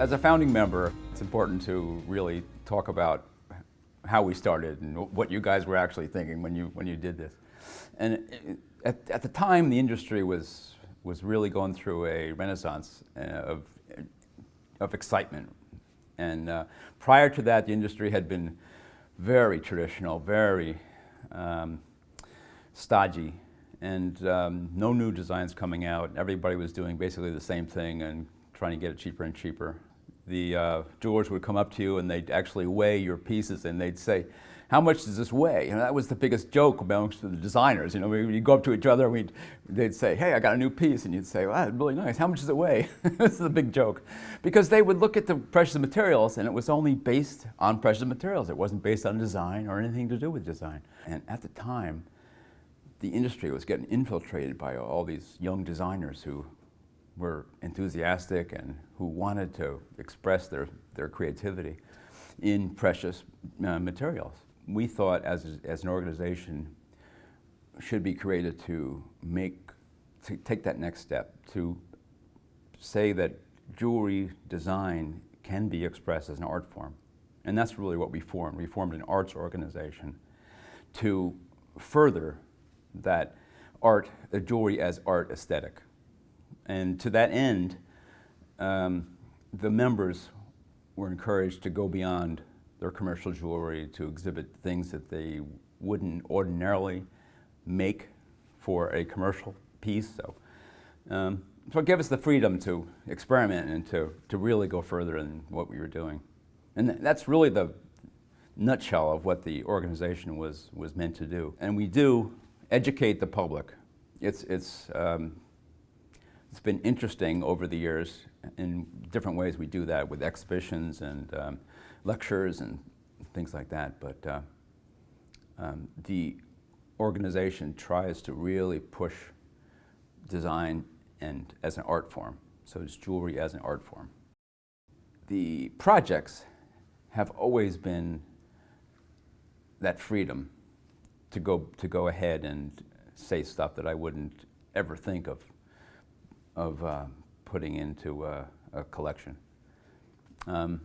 As a founding member, it's important to really talk about how we started and what you guys were actually thinking when you did this. And at the time, the industry was really going through a renaissance of excitement. And prior to that, the industry had been very traditional, very stodgy, and no new designs coming out. Everybody was doing basically the same thing and trying to get it cheaper and cheaper. The jewelers would come up to you and they'd actually weigh your pieces and they'd say, "How much does this weigh?" And that was the biggest joke amongst the designers. You know, we'd go up to each other and they'd say, "Hey, I got a new piece," and you'd say, "Wow, that's really nice. How much does it weigh?" This is a big joke, because they would look at the precious materials and it was only based on precious materials. It wasn't based on design or anything to do with design. And at the time, the industry was getting infiltrated by all these young designers who were enthusiastic and who wanted to express their creativity in precious materials. We thought as an organization should be created to take that next step, to say that jewelry design can be expressed as an art form. And that's really what we formed. We formed an arts organization to further that art, the jewelry as art aesthetic. And to that end, the members were encouraged to go beyond their commercial jewelry to exhibit things that they wouldn't ordinarily make for a commercial piece. So it gave us the freedom to experiment and to really go further in what we were doing. And that's really the nutshell of what the organization was meant to do. And we do educate the public. It's been interesting over the years in different ways. We do that with exhibitions and lectures and things like that, but the organization tries to really push design and as an art form, so it's jewelry as an art form. The projects have always been that freedom to go ahead and say stuff that I wouldn't ever think of putting into a collection. I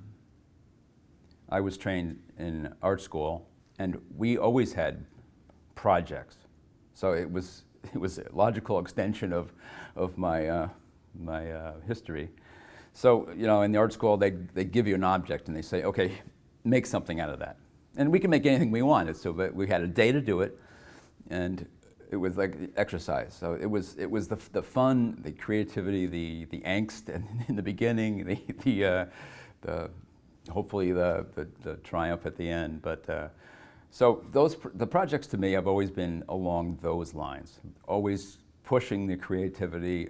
was trained in art school, and we always had projects. So it was a logical extension of my history. So, you know, in the art school, they give you an object and they say, "Okay, make something out of that." And we can make anything we wanted. So we had a day to do it, and it was like exercise. So it was the fun, the creativity, the angst in the beginning, the hopefully the triumph at the end. But so the projects to me have always been along those lines, always pushing the creativity.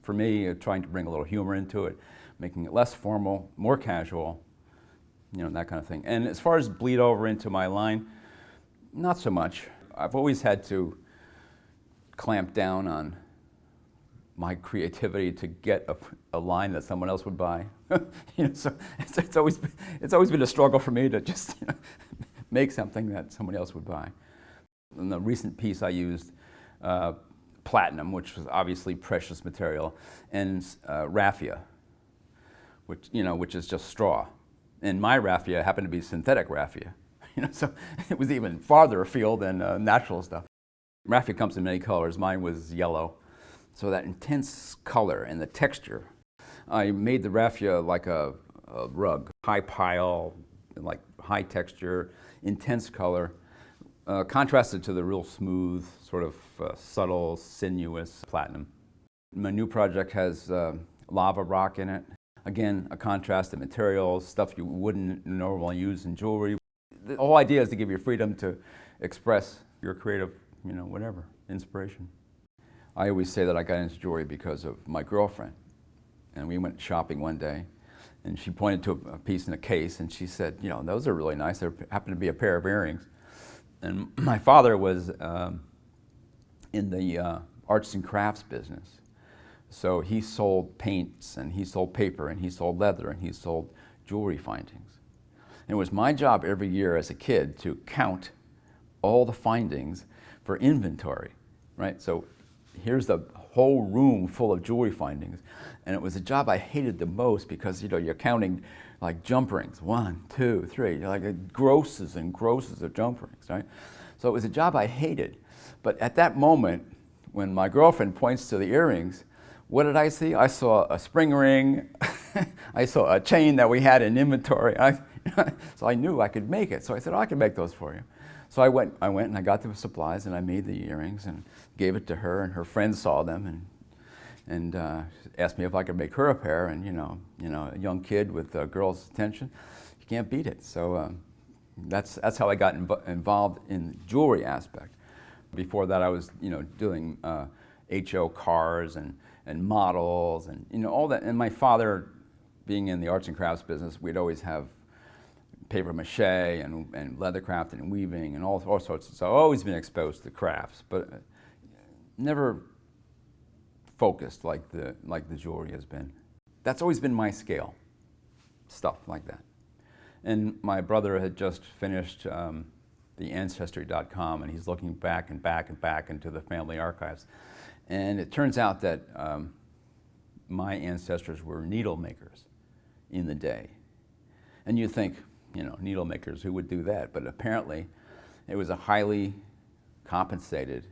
For me, trying to bring a little humor into it, making it less formal, more casual, you know, that kind of thing. And as far as bleed over into my line, not so much. I've always had to clamp down on my creativity to get a line that someone else would buy. You know, so it's always been a struggle for me to just, you know, make something that someone else would buy. In the recent piece, I used platinum, which was obviously precious material, and raffia, which is just straw. And my raffia happened to be synthetic raffia. You know, so it was even farther afield than natural stuff. Raffia comes in many colors. Mine was yellow. So that intense color and the texture. I made the raffia like a rug, high pile, like high texture, intense color, contrasted to the real smooth, sort of subtle, sinuous platinum. My new project has lava rock in it. Again, a contrast of materials, stuff you wouldn't normally use in jewelry. The whole idea is to give you freedom to express your creative, you know, whatever, inspiration. I always say that I got into jewelry because of my girlfriend. And we went shopping one day, and she pointed to a piece in a case, and she said, "You know, those are really nice. There happened to be a pair of earrings." And my father was in the arts and crafts business. So he sold paints, and he sold paper, and he sold leather, and he sold jewelry findings. And it was my job every year as a kid to count all the findings for inventory, right? So here's the whole room full of jewelry findings. And it was a job I hated the most because, you know, you're counting like jump rings, 1, 2, 3, you're like grosses and grosses of jump rings, right? So it was a job I hated. But at that moment, when my girlfriend points to the earrings, what did I see? I saw a spring ring, I saw a chain that we had in inventory. So I knew I could make it. So I said, oh, I can make those for you. So I went and I got the supplies and I made the earrings and gave it to her, and her friends saw them and asked me if I could make her a pair. And you know, a young kid with a girl's attention, you can't beat it. So that's how I got involved in the jewelry aspect. Before that, I was doing HO cars and models and all that. And my father, being in the arts and crafts business, we'd always have paper mache and leather crafting and weaving and all sorts. So I've always been exposed to crafts, but never focused like the jewelry has been. That's always been my scale, stuff like that. And my brother had just finished the Ancestry.com, and he's looking back and back and back into the family archives. And it turns out that my ancestors were needle makers in the day. And you think, needle makers, who would do that? But apparently it was a highly compensated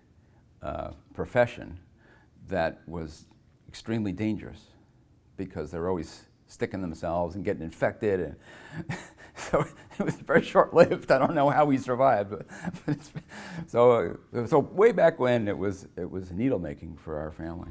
profession that was extremely dangerous because they're always sticking themselves and getting infected. And so it was very short-lived. I don't know how we survived. But so way back when, it was needle making for our family.